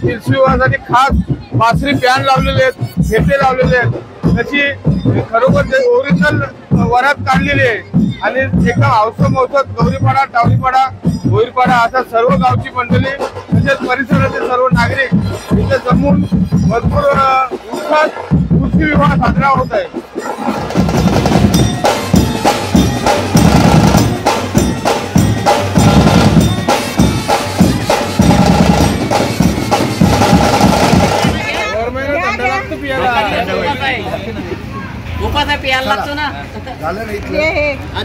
तुलसी विवाहासाठी खास बासरी पॅन लावलेले आहेत, फेटे लावलेले आहेत, त्याची खरोखर ओरिजिनल वरात काढलेली आहे आणि एकदम औषध औषध गौरीपाडा, टावलीपाडा, भोईरपाडा अशा सर्व गावची मंडळी तसेच परिसरातील सर्व नागरिक इथे जमून भरपूर उत्साहात तुलसी विवाह साजरा होत आहे. उपासा प्यायला लागतो ना,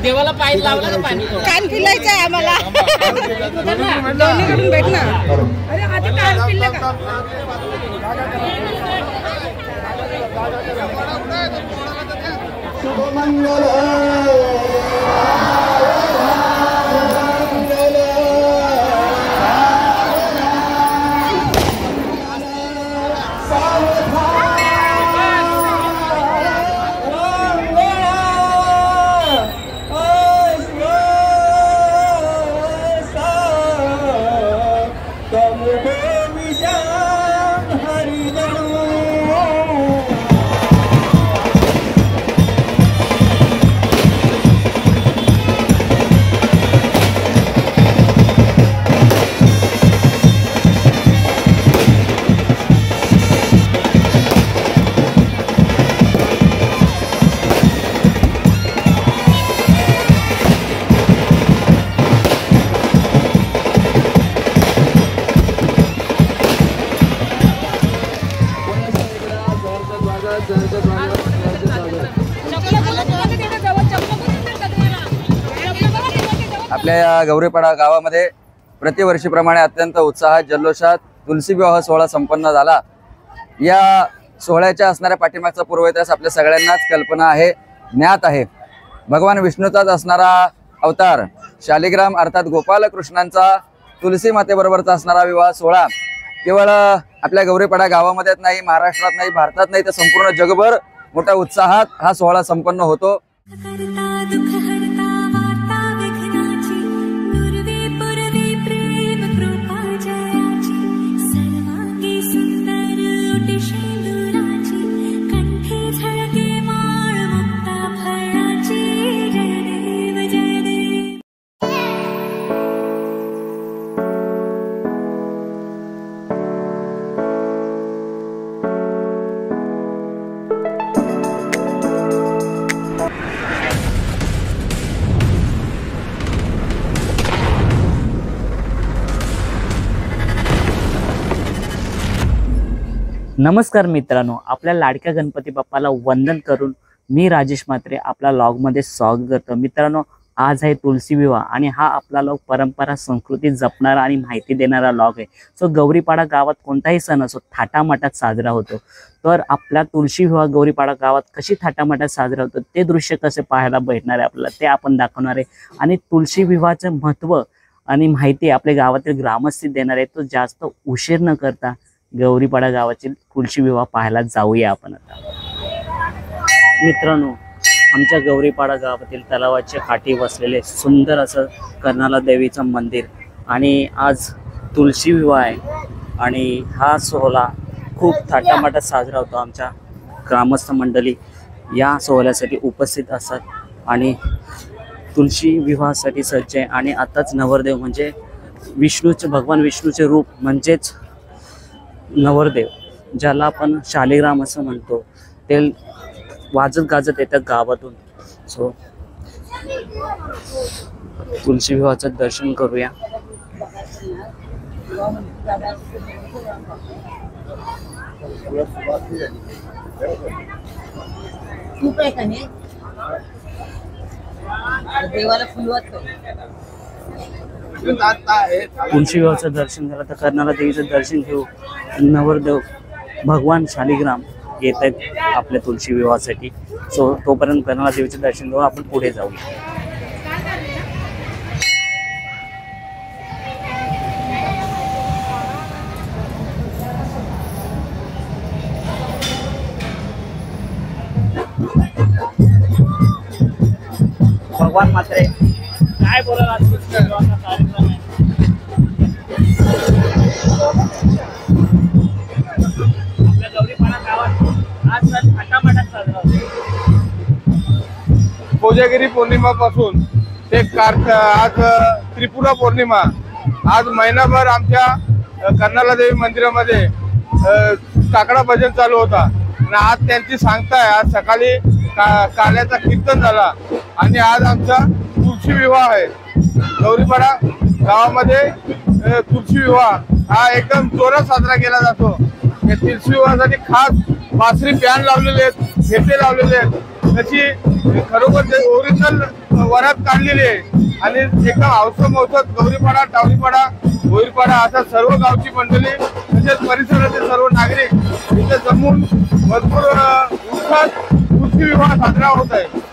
देवाला पाय लावला का पाणी कान पिलायचं आहे आम्हाला. दोन्हीकडून भेट ना. अरे आधी कान पिल्लं का? आपल्या या गौरीपाडा गावामध्ये प्रतिवर्षीप्रमाणे अत्यंत उत्साहात जल्लोषात तुलसी विवाह सोहळा संपन्न झाला. या सोहळ्याच्या असणाऱ्या पाठीमागचा पूर्वइतिहास आपल्या सगळ्यांनाच कल्पना आहे, ज्ञात आहे. भगवान विष्णूचाच असणारा अवतार शालिग्राम अर्थात गोपालकृष्णांचा तुलसी मातेबरोबरचा असणारा विवाह सोहळा केवळ आपल्या गौरीपाडा गावामध्येच नाही, महाराष्ट्रात नाही, भारतात नाही, तर संपूर्ण जगभर मोठ्या उत्साहात हा सोहळा संपन्न होतो. नमस्कार मित्रांनो, आपल्या लाडक्या गणपती बाप्पाला वंदन करून मी राजेश म्हात्रे आपल्या लॉगमध्ये स्वागत करतो. मित्रांनो, आज आहे तुलसी विवाह आणि हा आपला लॉग परंपरा संस्कृती जपणारा आणि माहिती देणारा लॉग आहे. सो गौरीपाडा गावात कोणताही सण असो थाटामाटात साजरा होतो. तर आपला तुलसी विवाह गौरीपाडा गावात कशी थाटामाटात साजरा होतो ते दृश्य कसे पाहायला भेटणार आहे आपल्याला, ते आपण दाखवणार आहे. आणि तुलसी विवाहाचं महत्त्व आणि माहिती आपल्या गावातील ग्रामस्थ देणार आहे. तो जास्त उशीर न करता गौरीपाडा गावातील तुलसी विवाह पाहायला जाऊया आपण आता. मित्रांनो, आमच्या गौरीपाडा गावातील तलावाच्या काठी वसलेले सुंदर असं कर्नाला देवीचं मंदिर आणि आज तुलसी विवाह आहे आणि हा सोहळा खूप थाटामाटात साजरा होतो. आमच्या ग्रामस्थ मंडळी या सोहळ्यासाठी उपस्थित असतात आणि तुलसी विवाहासाठी सज्ज आहे. आणि आताच नवरदेव म्हणजे विष्णूचे, भगवान विष्णूचे रूप म्हणजेच नवरदेव, ज्याला आपण शालिग्राम असं म्हणतो, ते वाजत गाजत येतात गावातून. सो तुलसी विवाहाचं दर्शन करूया. तुलसी विवाहाचं दर्शन झालं तर कर्नाला देवीचं दर्शन घेऊ. नवरदेव भगवान शालिग्राम येत आहेत आपल्या तुलसी विवाहासाठी. सो तोपर्यंत कर्नाला देवीचं दर्शन घेऊन आपण पुढे जाऊया. भगवान म्हात्रे काय बोलायला कोजागिरी पौर्णिमापासून ते आज त्रिपुरा पौर्णिमा, आज महिनाभर आमच्या कर्नाला देवी मंदिरामध्ये काकडा भजन चालू होता आणि आज त्यांची सांगता आहे. आज सकाळी काल्याचा कीर्तन झाला आणि आज आमचा तुळशी विवाह आहे. गौरीपाडा गावामध्ये तुळशी विवाह हा एकदम जोरात साजरा केला जातो. या तुळशी विवाहासाठी खास बासरी पॅन लावलेले आहेत, फेटे लावलेले आहेत. त्याची खरोखर ओरिजिनल वरात काढलेली आहे आणि एकदम औसम औसत गौरीपाडा, टावरीपाडा, भोईरपाडा असा सर्व गावची मंडळी तसेच परिसरातील सर्व नागरिक इथे जमून भरपूर उत्साहात तुळशी विवाह साजरा होत आहे.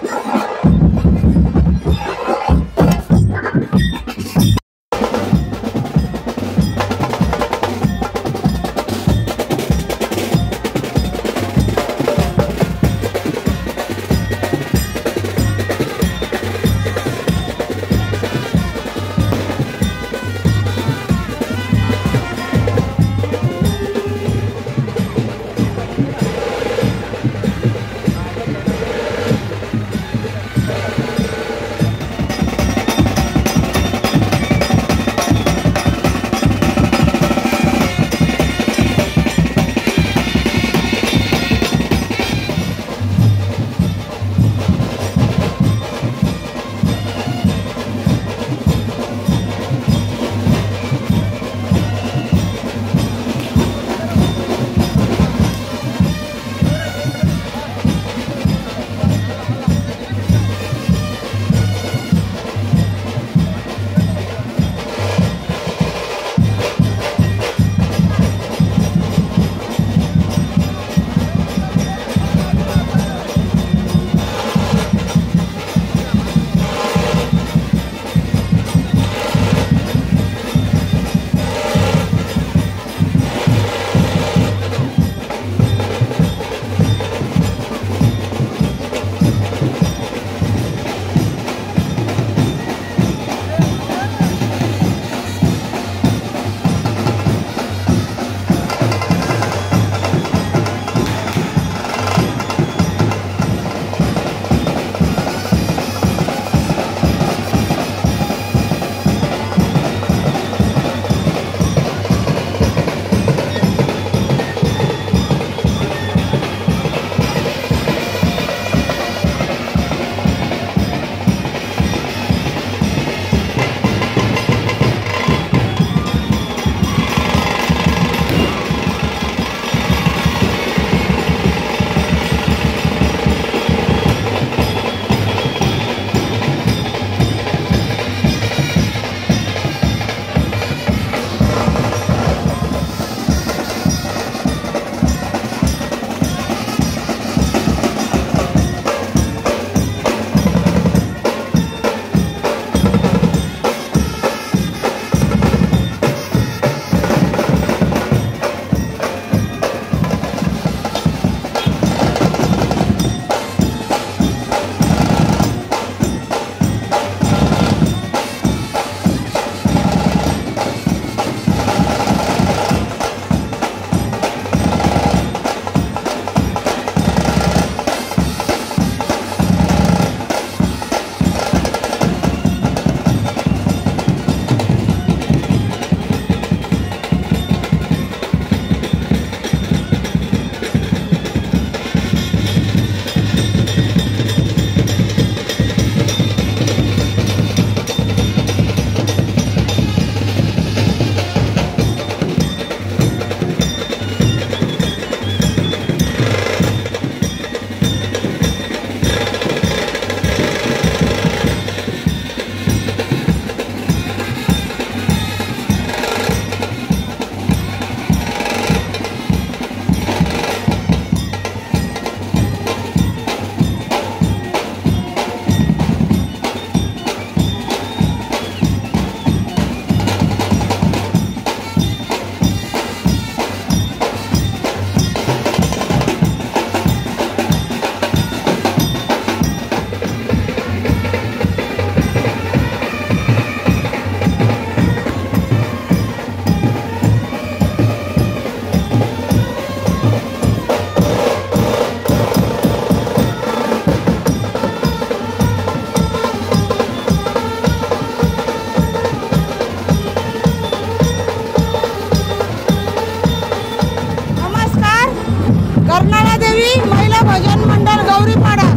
कर्नाळा देवी महिला भजन मंडळ गौरीपाडा.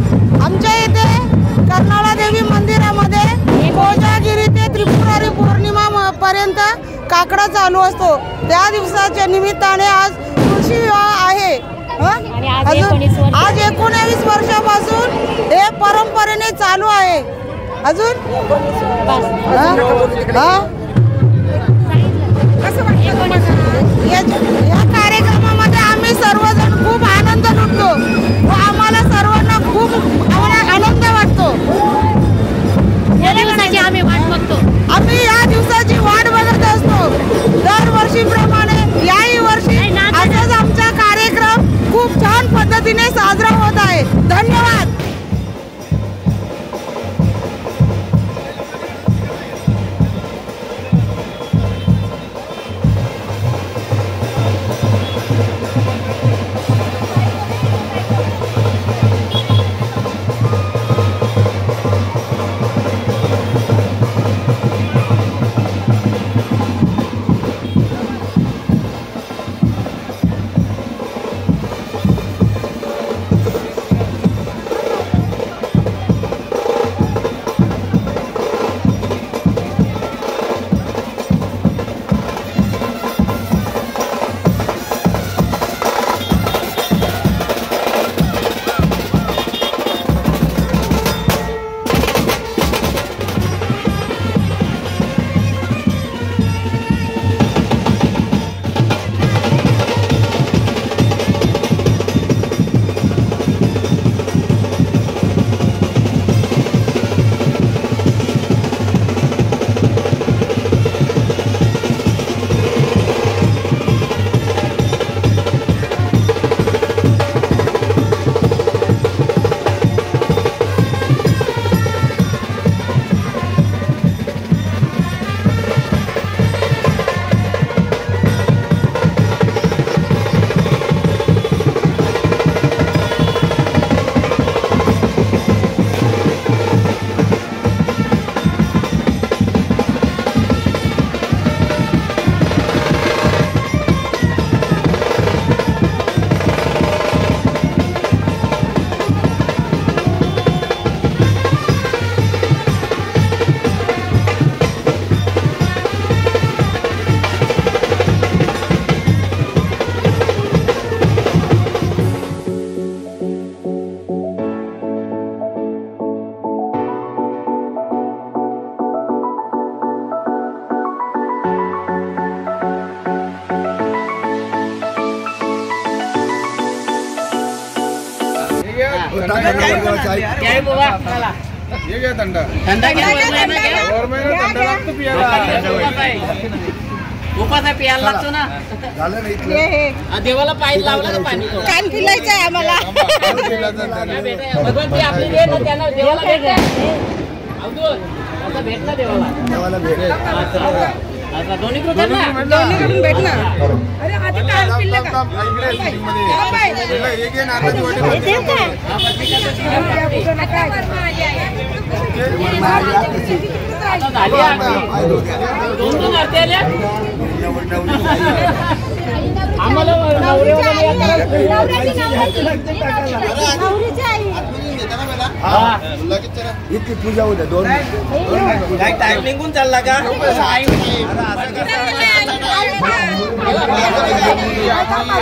आमच्या इथे कर्नाळा देवी मंदिरामध्ये कोजागिरी ते त्रिपुरारी पौर्णिमा पर्यंत काकडा चालू असतो. त्या दिवसाच्या निमित्ताने आज तुळशी विवाह आहे. आज 19 वर्षापासून हे परंपरेने चालू आहे. अजून या कार्यक्रमामध्ये आम्ही सर्वजण खूप आनंद लुटतो व आम्हाला सर्वांना खूप आनंद वाटतो. आम्ही या दिवसाची वाट बघत असतो. दरवर्षीप्रमाणे याही वर्षी असाच आमचा कार्यक्रम खूप छान पद्धतीने साजरा होत आहे. धन्यवाद. ये घ्या थंड. उपास प्यायला लागतो ना. देवाला पाय लावला का पाणी कान पिलायचं आहे आम्हाला. भगवंती आपली दे ना त्यांना देवाला भेटला. आता भेटला देवाला भेटला. आता दोन्हीकडून भेटणार. अरे आधी कान पिल्लं का? इतकी पूजा होत्या दोन टाइम निघून चालला का.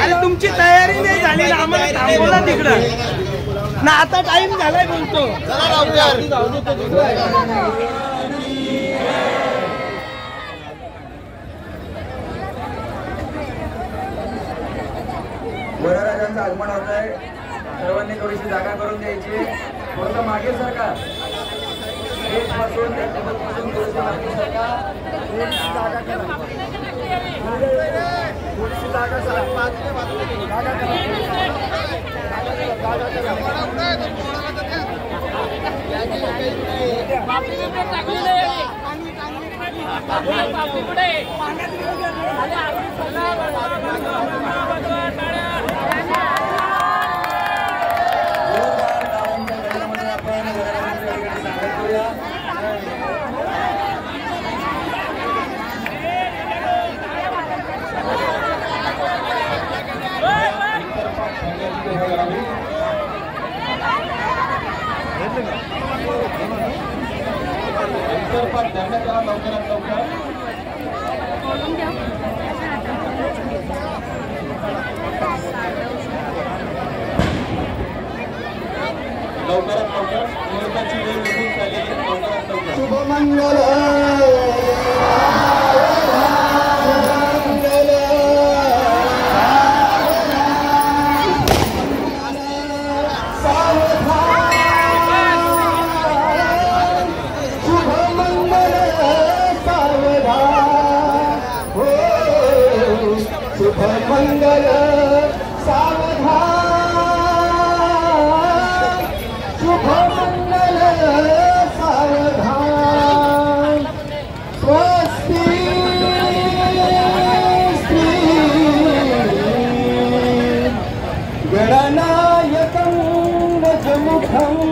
अरे तुमची तयारी नाही झाली ना, आम्हाला थांबवला तिकडं ना. आता टाइम झालाय बोलतो. वरराजांचं आगमन होत आहे. सर्वांनी थोडीशी जागा करून द्यायची. थोडं मागे सरका. त्यांना त्याला लवकरात लवकर मुहूर्ताची वेळ निघून झालेली लवकरात लवकर शुभमंगल मंगल सावधान शुभ मंगल सावधान स्वस्ति गणनायकं गजमुखं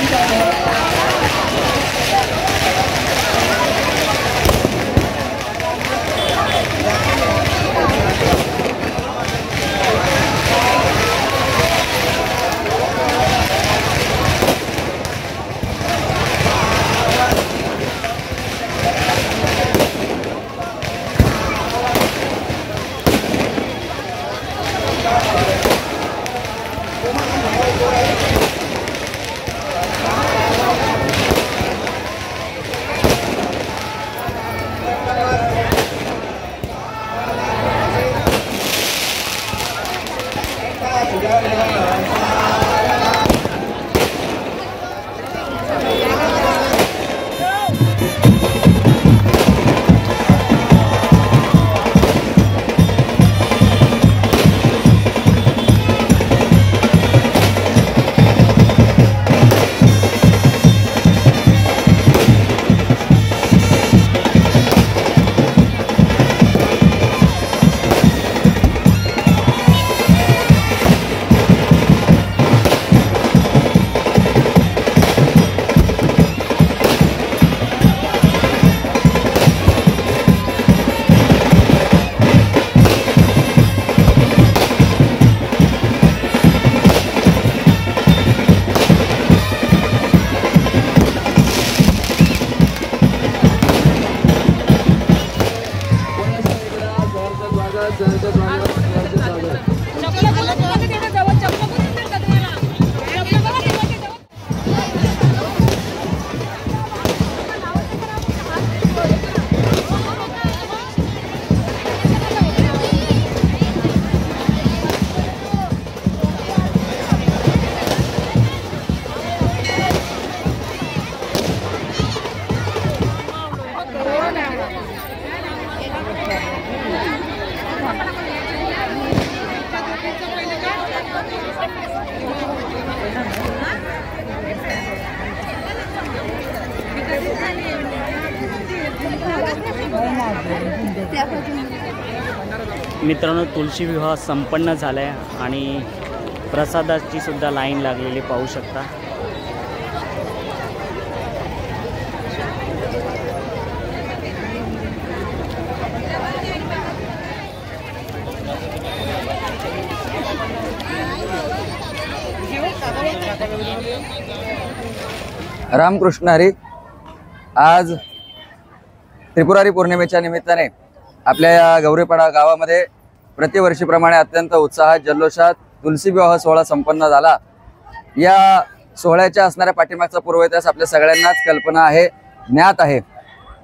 Thank you. मित्रांनो, तुळशी विवाह संपन्न झाला आहे आणि प्रसादाची सुद्धा लाईन लागलेली पाहू शकता. रामकृष्ण हरी. आज त्रिपुरारी पौर्णिमेच्या निमित्ताने आपल्या या गौरीपाडा गावामध्ये प्रतिवर्षीप्रमाणे अत्यंत उत्साहात जल्लोषात तुलसी विवाह सोहळा संपन्न झाला. या सोहळ्याच्या असणाऱ्या पाठीमागचा पूर्वइतिहास आपल्या सगळ्यांनाच कल्पना आहे, ज्ञात आहे.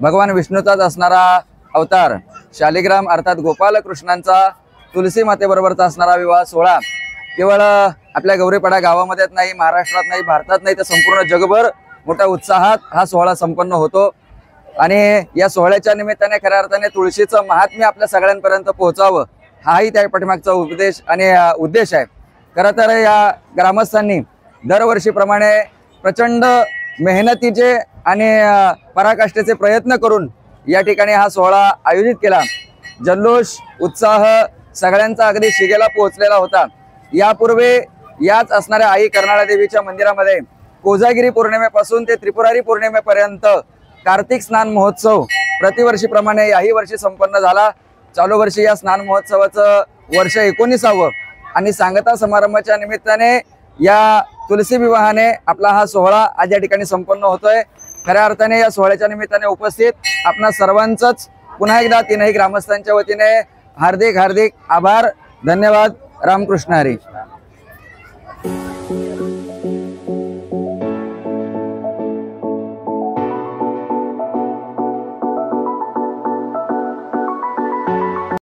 भगवान विष्णूचाच असणारा अवतार शालिग्राम अर्थात गोपालकृष्णांचा तुलसी मातेबरोबरचा असणारा विवाह सोहळा केवळ आपल्या गौरीपाडा गावामध्येच नाही, महाराष्ट्रात नाही, भारतात नाही, तर संपूर्ण जगभर मोठ्या उत्साहात हा सोहळा संपन्न होतो. आणि या सोहळ्याच्या निमित्ताने खऱ्या अर्थाने तुळशीचं महात्म्य आपल्या सगळ्यांपर्यंत पोहोचावं हाही त्या पाठीमागचा उपदेश आणि उद्देश आहे. खरं तर या ग्रामस्थांनी दरवर्षीप्रमाणे प्रचंड मेहनतीचे आणि पराकाष्ठेचे प्रयत्न करून या ठिकाणी हा सोहळा आयोजित केला. जल्लोष उत्साह सगळ्यांचा अगदी शिगेला पोहोचलेला होता. यापूर्वी याच असणाऱ्या आई कर्नाळा देवीच्या मंदिरामध्ये कोजागिरी पौर्णिमेपासून ते त्रिपुरारी पौर्णिमेपर्यंत कार्तिक स्नान महोत्सव प्रतिवर्षीप्रमाणे याही वर्षी संपन्न झाला. चालू वर्षी या स्नान महोत्सवाचं वर्ष 19वे आणि सांगता समारंभाच्या निमित्ताने या तुलसी विवाहाने आपला हा सोहळा आज या ठिकाणी संपन्न होतोय. खऱ्या अर्थाने या सोहळ्याच्या निमित्ताने उपस्थित आपणा सर्वांचंच पुन्हा एकदा तीनही ग्रामस्थांच्या वतीने हार्दिक हार्दिक आभार, धन्यवाद. रामकृष्ण हरी.